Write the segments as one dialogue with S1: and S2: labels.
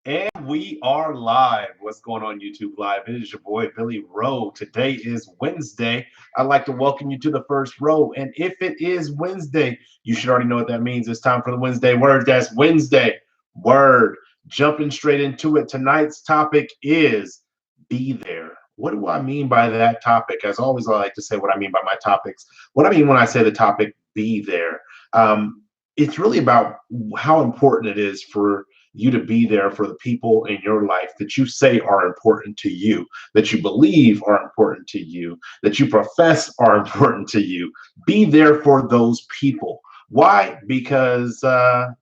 S1: And we are live. What's going on, YouTube Live? It is your boy, Billy Wroe. Today is Wednesday. I'd like to welcome you to the first row. And if it is Wednesday, you should already know what that means. It's time for the Wednesday word. That's Wednesday word. Jumping straight into it. Tonight's topic is be there. What do I mean by that topic? As always, I like to say what I mean by my topics. What I mean when I say the topic, be there. It's really about how important it is for you to be there for the people in your life that you say are important to you, that you believe are important to you, that you profess are important to you. Be there for those people. Why? Because,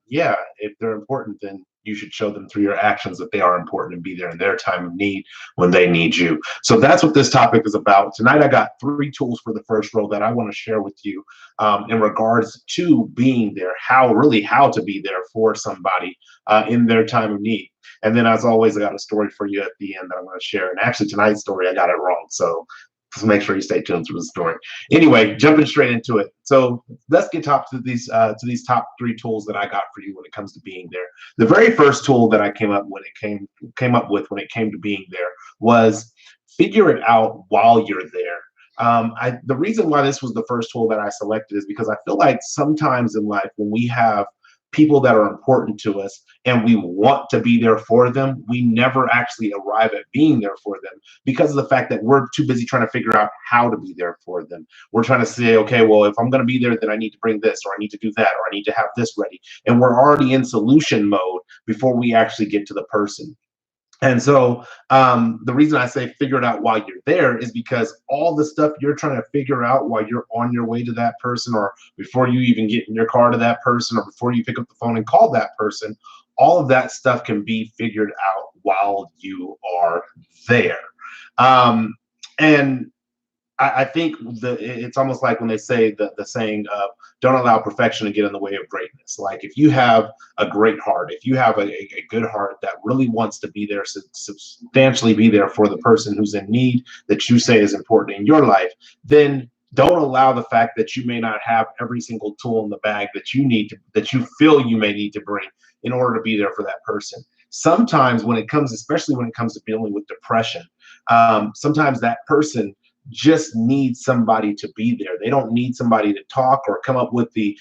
S1: yeah, if they're important, then you should show them through your actions that they are important and be there in their time of need when they need you. So that's what this topic is about. Tonight, I got 3 tools for the first row that I want to share with you in regards to being there, how to be there for somebody in their time of need. And then, as always, I got a story for you at the end that I'm going to share. And actually, tonight's story, I got it wrong. So make sure you stay tuned through the story. Anyway, jumping straight into it. So let's get to these top 3 tools that I got for you when it comes to being there. The very first tool that I came up with when it came to being there was figure it out while you're there. The reason why this was the first tool that I selected is because I feel like sometimes in life when we have people that are important to us and we want to be there for them, we never actually arrive at being there for them because of the fact that we're too busy trying to figure out how to be there for them. We're trying to say, okay, well, if I'm going to be there, then I need to bring this, or I need to do that, or I need to have this ready. And we're already in solution mode before we actually get to the person. And so the reason I say figure it out while you're there is because all the stuff you're trying to figure out while you're on your way to that person, or before you even get in your car to that person, or before you pick up the phone and call that person, all of that stuff can be figured out while you are there. And I think it's almost like when they say the saying of don't allow perfection to get in the way of greatness. Like if you have a great heart, if you have a good heart that really wants to be there, substantially be there for the person who's in need that you say is important in your life, then don't allow the fact that you may not have every single tool in the bag that you need to, that you feel you may need to bring in order to be there for that person. Sometimes when it comes, especially when it comes to dealing with depression, sometimes that person just need somebody to be there. They don't need somebody to talk or come up with the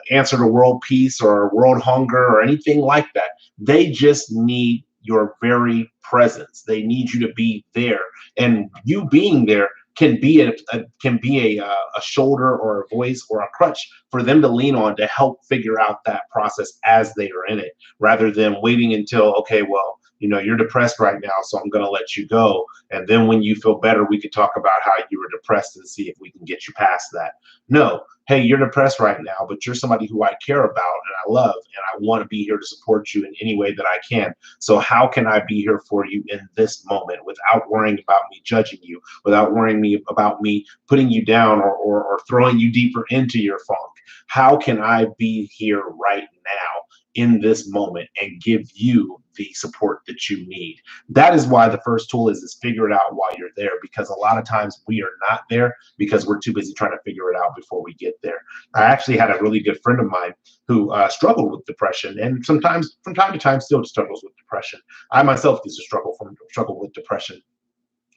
S1: answer to world peace or world hunger or anything like that. They just need your very presence. They need you to be there, and you being there can be a shoulder or a voice or a crutch for them to lean on to help figure out that process as they are in it, rather than waiting until, okay, well, you're depressed right now, so I'm going to let you go. And then when you feel better, we could talk about how you were depressed and see if we can get you past that. No, hey, you're depressed right now, but you're somebody who I care about and I love, and I want to be here to support you in any way that I can. So how can I be here for you in this moment without worrying about me judging you, without worrying about me putting you down or throwing you deeper into your funk? How can I be here right now in this moment and give you the support that you need? That is why the first tool is figure it out while you're there, because a lot of times we are not there because we're too busy trying to figure it out before we get there. I actually had a really good friend of mine who struggled with depression, and sometimes from time to time still struggles with depression. I myself used to struggle with depression.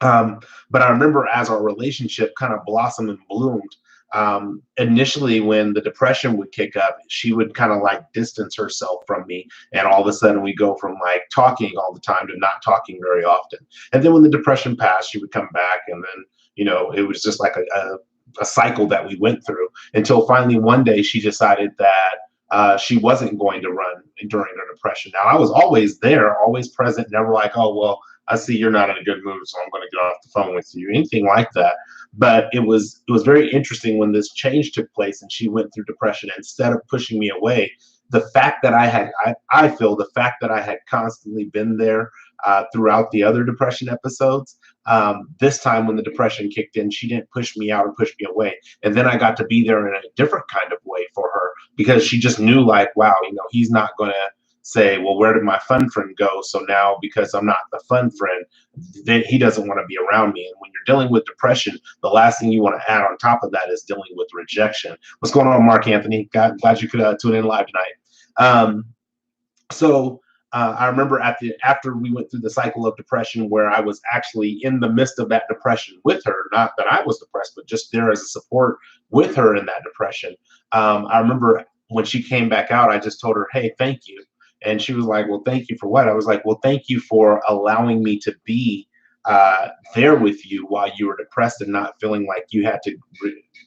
S1: But I remember as our relationship kind of blossomed and bloomed, initially when the depression would kick up, she would kind of like distance herself from me. And all of a sudden we go from like talking all the time to not talking very often. And then when the depression passed, she would come back. And then, it was just like a cycle that we went through until finally one day she decided that she wasn't going to run during her depression. Now, I was always there, always present, never like, oh, well, I see you're not in a good mood, so I'm going to get off the phone with you, anything like that. But it was very interesting when this change took place and she went through depression. Instead of pushing me away, the fact that I feel the fact that I had constantly been there throughout the other depression episodes, this time when the depression kicked in, she didn't push me out or push me away. And then I got to be there in a different kind of way for her because she just knew, like, wow, he's not going to say, well, where did my fun friend go? So now, because I'm not the fun friend, then he doesn't want to be around me. And when you're dealing with depression, the last thing you want to add on top of that is dealing with rejection. What's going on, Mark Anthony? Glad you could tune in live tonight. So I remember after we went through the cycle of depression, where I was actually in the midst of that depression with her, not that I was depressed, but just there as a support with her in that depression. I remember when she came back out, I just told her, "Hey, thank you." And she was like, "Well, thank you for what?" I was like, "Well, thank you for allowing me to be uh, there with you while you were depressed and not feeling like you had to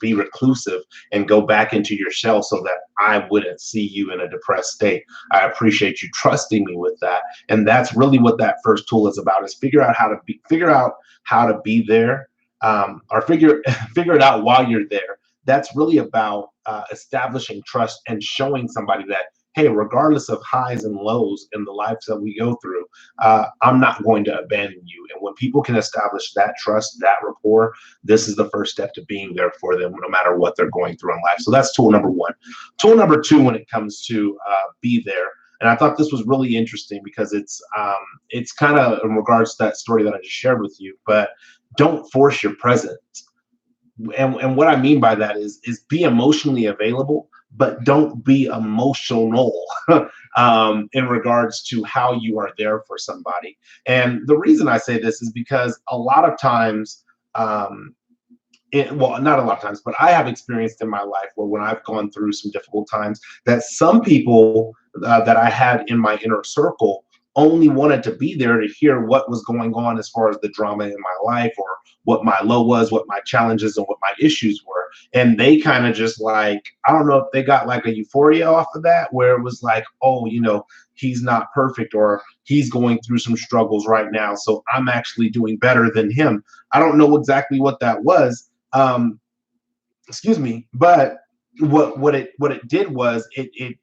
S1: be reclusive and go back into your shell so that I wouldn't see you in a depressed state. I appreciate you trusting me with that." And that's really what that first tool is about: is figure out how to be there, or figure it out while you're there. That's really about establishing trust and showing somebody that, hey, regardless of highs and lows in the lives that we go through, I'm not going to abandon you. And when people can establish that trust, that rapport, this is the first step to being there for them, no matter what they're going through in life. So that's tool number one. Tool number two, when it comes to be there, and I thought this was really interesting because it's kind of in regards to that story that I just shared with you, but don't force your presence. And what I mean by that is be emotionally available, but don't be emotional in regards to how you are there for somebody. And the reason I say this is because a lot of times, well, not a lot of times, but I have experienced in my life where when I've gone through some difficult times, that some people that I had in my inner circle only wanted to be there to hear what was going on as far as the drama in my life, or what my low was, what my challenges and what my issues were. And they kind of just like, I don't know if they got like a euphoria off of that, where it was like, oh, he's not perfect, or he's going through some struggles right now, so I'm actually doing better than him. I don't know exactly what that was, excuse me, but what it did was it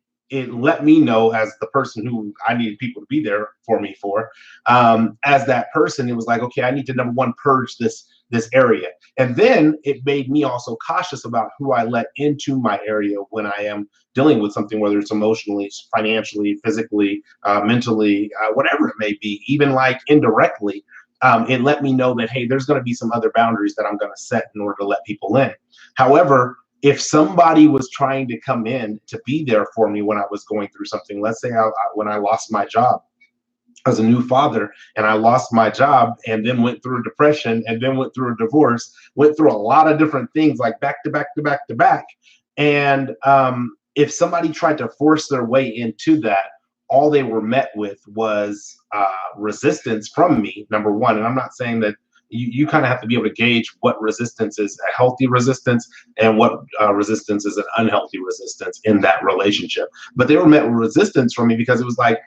S1: let me know, as the person who I needed people to be there for me for, as that person, it was like, okay, I need to, number one, purge this area. And then it made me also cautious about who I let into my area when I am dealing with something, whether it's emotionally, financially, physically, mentally, whatever it may be, even like indirectly. It let me know that, hey, there's going to be some other boundaries that I'm going to set in order to let people in. However, if somebody was trying to come in to be there for me when I was going through something, let's say when I lost my job as a new father, and I lost my job and then went through a depression and then went through a divorce, went through a lot of different things, like back to back to back to back. And if somebody tried to force their way into that, all they were met with was resistance from me, number one. And I'm not saying that you kind of have to be able to gauge what resistance is a healthy resistance and what resistance is an unhealthy resistance in that relationship. But they were met with resistance from me because it was like,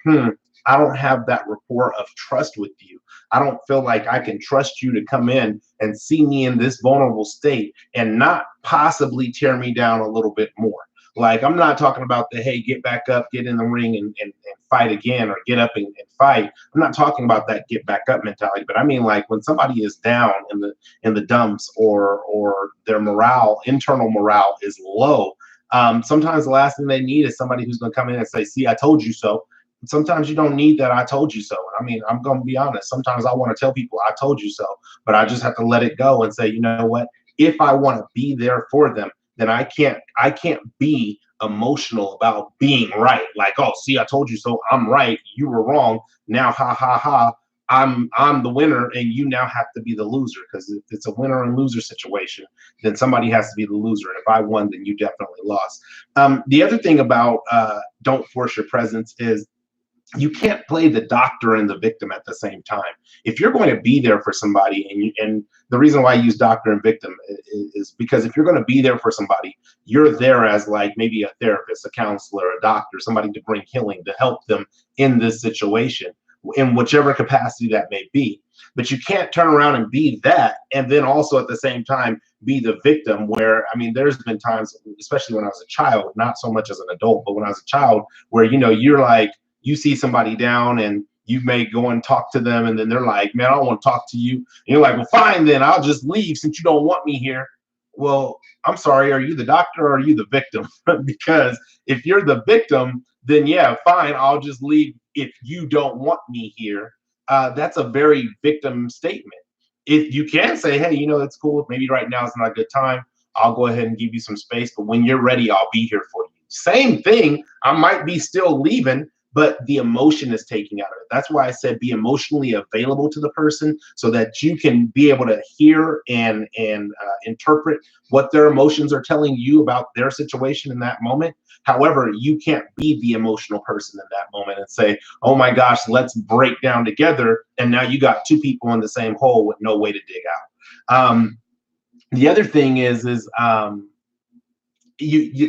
S1: I don't have that rapport of trust with you. I don't feel like I can trust you to come in and see me in this vulnerable state and not possibly tear me down a little bit more. Like, I'm not talking about the, hey, get back up, get in the ring and fight again, or get up and fight. I'm not talking about that get back up mentality, but I mean, like, when somebody is down in the dumps, or their internal morale is low, sometimes the last thing they need is somebody who's going to come in and say, see, I told you so. Sometimes you don't need that I told you so. I mean, I'm going to be honest. Sometimes I want to tell people I told you so, but I just have to let it go and say, you know what? If I want to be there for them, then I can't be emotional about being right. Like, oh, see, I told you so. I'm right. You were wrong. Now, ha ha ha. I'm the winner, and you now have to be the loser. Because if it's a winner and loser situation, then somebody has to be the loser. And if I won, then you definitely lost. The other thing about don't force your presence is, you can't play the doctor and the victim at the same time. If you're going to be there for somebody, and the reason why I use doctor and victim is because if you're going to be there for somebody, you're there as like maybe a therapist, a counselor, a doctor, somebody to bring healing, to help them in this situation, in whichever capacity that may be. But you can't turn around and be that, and then also at the same time be the victim. Where, I mean, there's been times, especially when I was a child, not so much as an adult, but when I was a child, where, you're like, you see somebody down and you may go and talk to them, and then they're like, man, I don't want to talk to you. And you're like, well, fine, then I'll just leave since you don't want me here. Well, I'm sorry, are you the doctor or are you the victim? Because if you're the victim, then yeah, fine, I'll just leave if you don't want me here. That's a very victim statement. If you can say, hey, it's cool, maybe right now is not a good time, I'll go ahead and give you some space, but when you're ready, I'll be here for you. Same thing, I might be still leaving, but the emotion is taking out of it. That's why I said be emotionally available to the person so that you can be able to hear and interpret what their emotions are telling you about their situation in that moment. However, you can't be the emotional person in that moment and say, oh my gosh, let's break down together. And now you got two people in the same hole with no way to dig out. The other thing is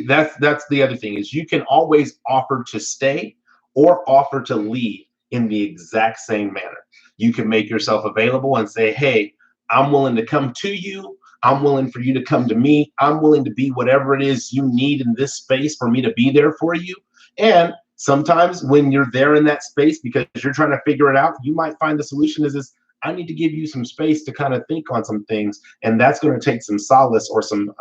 S1: that's the other thing is you can always offer to stay or offer to leave in the exact same manner. You can make yourself available and say, hey, I'm willing to come to you. I'm willing for you to come to me. I'm willing to be whatever it is you need in this space for me to be there for you. And sometimes when you're there in that space because you're trying to figure it out, you might find the solution is I need to give you some space to kind of think on some things, and that's going to take some solace or some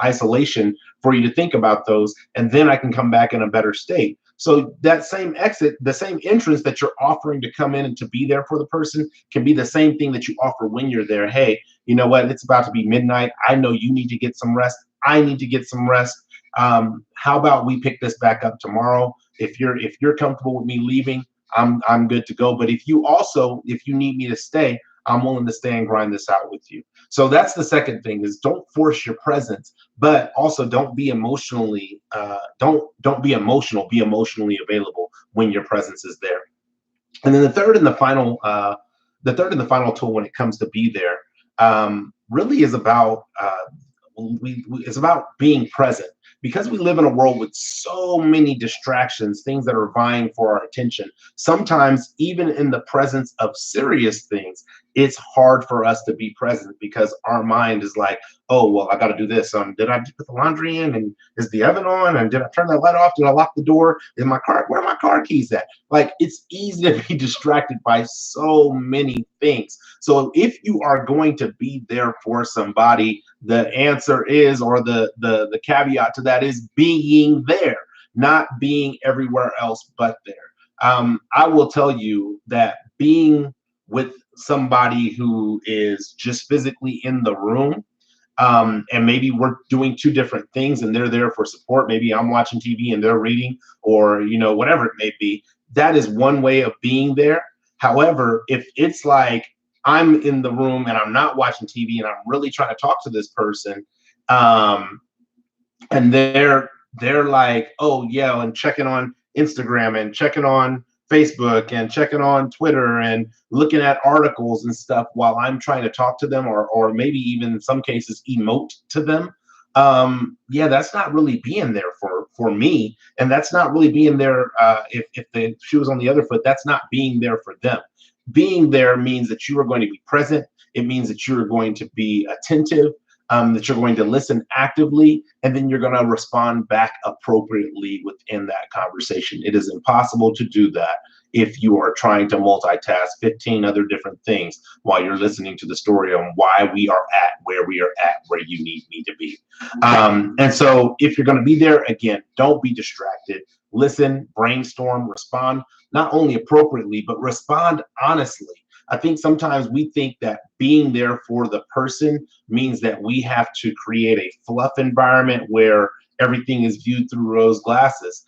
S1: isolation for you to think about those, and then I can come back in a better state. So that same exit, the same entrance that you're offering to come in and to be there for the person can be the same thing that you offer when you're there. Hey, you know what? It's about to be midnight. I know you need to get some rest. I need to get some rest. How about we pick this back up tomorrow? If you're comfortable with me leaving, I'm good to go. But if you need me to stay, I'm willing to stay and grind this out with you. So that's the second thing is don't force your presence, but also don't be emotionally don't be emotional. Be emotionally available when your presence is there. And then the third and the final tool when it comes to be there really is about it's about being present. Because we live in a world with so many distractions, things that are vying for our attention, sometimes even in the presence of serious things, it's hard for us to be present because our mind is like, oh, well, I got to do this. Did I put the laundry in? And is the oven on? And did I turn the light off? Did I lock the door? Is my car? Where are my car keys at? Like, it's easy to be distracted by so many things. So if you are going to be there for somebody, the answer is, or the caveat to that is being there, not being everywhere else but there. I will tell you that being with somebody who is just physically in the room, and maybe we're doing two different things and they're there for support. Maybe I'm watching TV and they're reading, or whatever it may be. That is one way of being there. However, if it's like I'm in the room and I'm not watching TV and I'm really trying to talk to this person, and they're like, oh yeah, and checking on Instagram and checking on Facebook and checking on Twitter and looking at articles and stuff while I'm trying to talk to them, or maybe even in some cases emote to them. Yeah, that's not really being there for me, and that's not really being there. If the shoe was on the other foot, that's not being there for them. Being there means that you are going to be present. It means that you are going to be attentive, that you're going to listen actively, and then you're going to respond back appropriately within that conversation. It is impossible to do that if you are trying to multitask 15 other different things while you're listening to the story on why we are at where we are at, where you need me to be. And so if you're going to be there, again, don't be distracted. Listen, brainstorm, respond, not only appropriately, but respond honestly. I think sometimes we think that being there for the person means that we have to create a fluff environment where everything is viewed through rose glasses.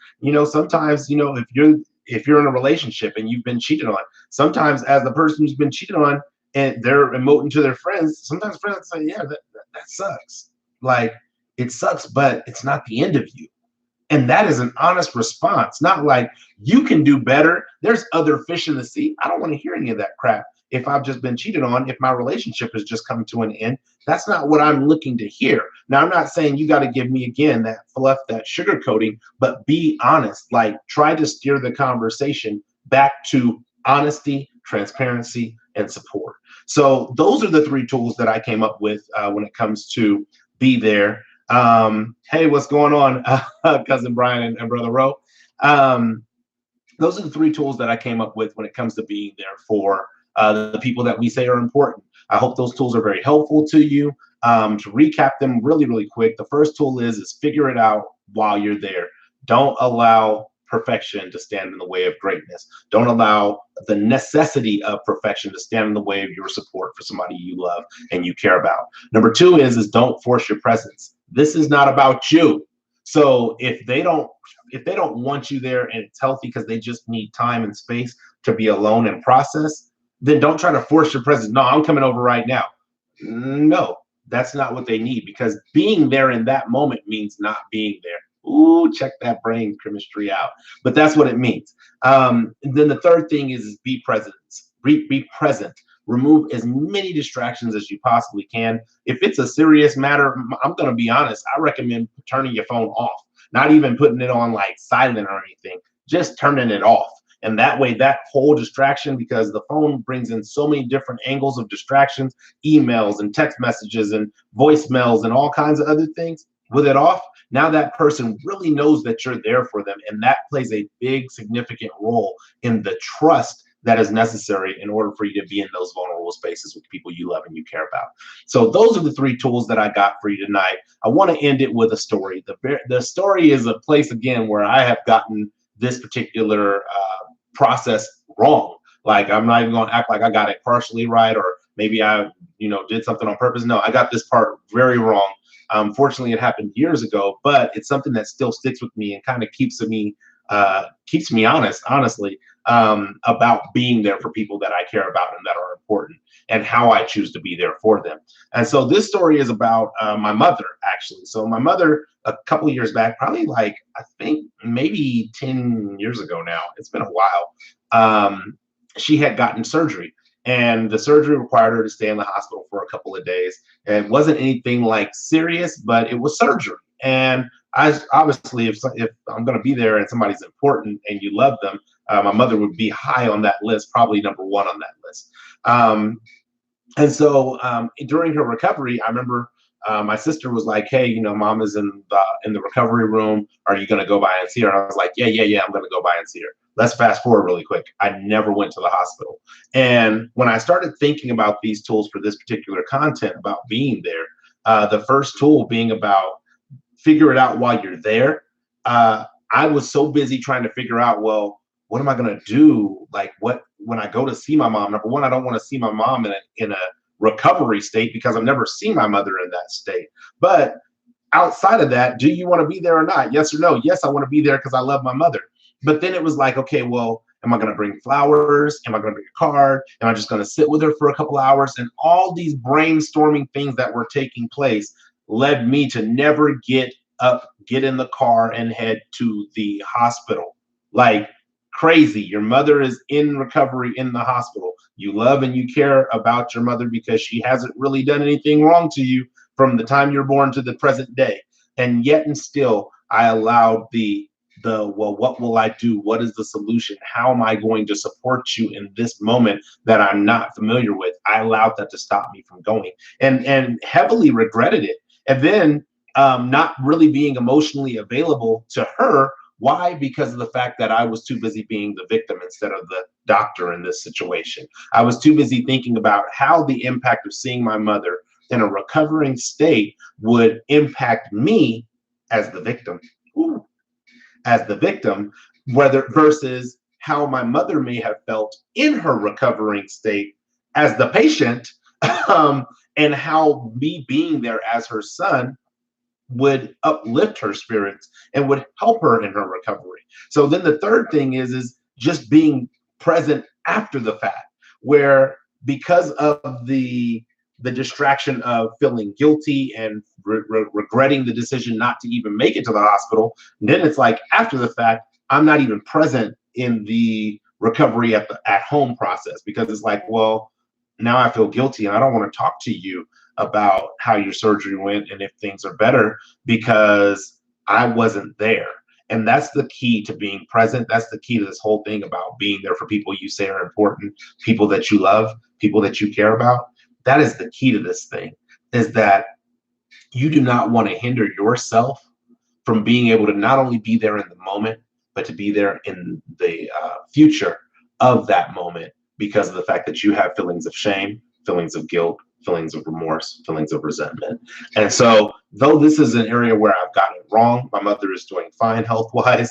S1: Sometimes, if you're in a relationship and you've been cheated on, sometimes as the person who's been cheated on and they're emoting to their friends, sometimes friends say, yeah, that sucks. Like, it sucks, but it's not the end of you. And that is an honest response, not like you can do better. There's other fish in the sea. I don't want to hear any of that crap. If I've just been cheated on, if my relationship has just come to an end, that's not what I'm looking to hear. Now, I'm not saying you got to give me again that fluff, that sugarcoating, but be honest. Like, try to steer the conversation back to honesty, transparency, and support. So those are the three tools that I came up with when it comes to be there. Hey, what's going on, cousin Brian and brother Wroe? Those are the three tools that I came up with when it comes to being there for the people that we say are important. I hope those tools are very helpful to you. To recap them really, really quick, the first tool is figure it out while you're there. Don't allow perfection to stand in the way of greatness. Don't allow the necessity of perfection to stand in the way of your support for somebody you love and you care about. Number two is don't force your presence. This is not about you. So if they don't want you there and it's healthy because they just need time and space to be alone and process, then don't try to force your presence. No, I'm coming over right now. No, that's not what they need, because being there in that moment means not being there. Ooh, check that brain chemistry out. But that's what it means. And then the third thing is be present. Be present. Remove as many distractions as you possibly can. If it's a serious matter, I'm going to be honest. I recommend turning your phone off, not even putting it on like silent or anything, just turning it off. And that way, that whole distraction, because the phone brings in so many different angles of distractions, emails and text messages and voicemails and all kinds of other things. With it off, now that person really knows that you're there for them. And that plays a big, significant role in the trust that is necessary in order for you to be in those vulnerable spaces with people you love and you care about. So those are the three tools that I got for you tonight. I want to end it with a story. The story is a place, again, where I have gotten this particular process wrong. Like, I'm not even going to act like I got it partially right, or maybe I, did something on purpose. No, I got this part very wrong. Fortunately, it happened years ago, but it's something that still sticks with me and kind of keeps me honest, honestly, about being there for people that I care about and that are important, and how I choose to be there for them. And so this story is about my mother, actually. So my mother, a couple of years back, probably like, I think maybe 10 years ago now, it's been a while, she had gotten surgery. And the surgery required her to stay in the hospital for a couple of days. And it wasn't anything like serious, but it was surgery. And I obviously, if I'm going to be there and somebody's important and you love them, my mother would be high on that list, probably number one on that list. And so during her recovery, I remember my sister was like, "Hey, mom is in the recovery room. Are you going to go by and see her?" And I was like, "Yeah, I'm going to go by and see her." Let's fast forward really quick. I never went to the hospital. And when I started thinking about these tools for this particular content about being there, the first tool being about figure it out while you're there. I was so busy trying to figure out, well, what am I going to do? Like, what, when I go to see my mom, number one, I don't want to see my mom in a recovery state, because I've never seen my mother in that state. But outside of that, do you want to be there or not? Yes or no? Yes, I want to be there because I love my mother. But then it was like, okay, well, am I going to bring flowers? Am I going to bring a card? Am I just going to sit with her for a couple hours? And all these brainstorming things that were taking place led me to never get up, get in the car, and head to the hospital. Like, crazy. Your mother is in recovery in the hospital. You love and you care about your mother because she hasn't really done anything wrong to you from the time you're born to the present day. And yet and still, I allowed well, what will I do? What is the solution? How am I going to support you in this moment that I'm not familiar with? I allowed that to stop me from going, and heavily regretted it. And then not really being emotionally available to her. Why? Because of the fact that I was too busy being the victim instead of the doctor in this situation. I was too busy thinking about how the impact of seeing my mother in a recovering state would impact me as the victim. Ooh, as the victim, whether versus how my mother may have felt in her recovering state as the patient, and how me being there as her son would uplift her spirits and would help her in her recovery. So then the third thing is just being present after the fact, where because of the distraction of feeling guilty and regretting the decision not to even make it to the hospital, then it's like after the fact, I'm not even present in the recovery at home process, because it's like, well, now I feel guilty and I don't want to talk to you about how your surgery went and if things are better, because I wasn't there. And that's the key to being present. That's the key to this whole thing about being there for people you say are important, people that you love, people that you care about. That is the key to this thing, is that you do not want to hinder yourself from being able to not only be there in the moment, but to be there in the future of that moment, because of the fact that you have feelings of shame, feelings of guilt, feelings of remorse, feelings of resentment. And so, though this is an area where I've gotten it wrong, my mother is doing fine health wise,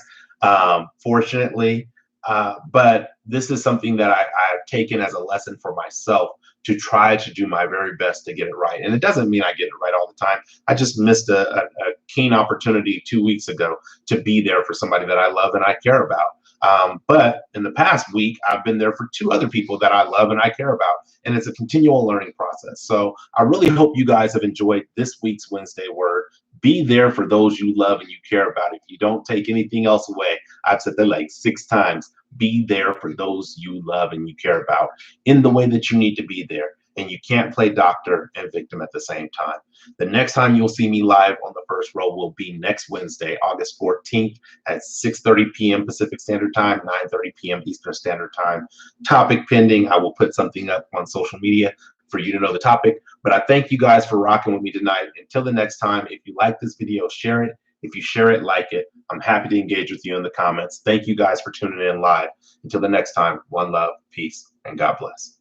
S1: fortunately. But this is something that I've taken as a lesson for myself to try to do my very best to get it right. And it doesn't mean I get it right all the time. I just missed a keen opportunity 2 weeks ago to be there for somebody that I love and I care about. But in the past week, I've been there for two other people that I love and I care about. And it's a continual learning process. So I really hope you guys have enjoyed this week's Wednesday Word. Be there for those you love and you care about. If you don't take anything else away, I've said that like 6 times. Be there for those you love and you care about in the way that you need to be there. And you can't play doctor and victim at the same time. The next time you'll see me live on the First Row will be next Wednesday, August 14th at 6:30 p.m. Pacific Standard Time, 9:30 p.m. Eastern Standard Time. Topic pending. I will put something up on social media for you to know the topic. But I thank you guys for rocking with me tonight. Until the next time, if you like this video, share it. If you share it, like it. I'm happy to engage with you in the comments. Thank you guys for tuning in live. Until the next time, one love, peace, and God bless.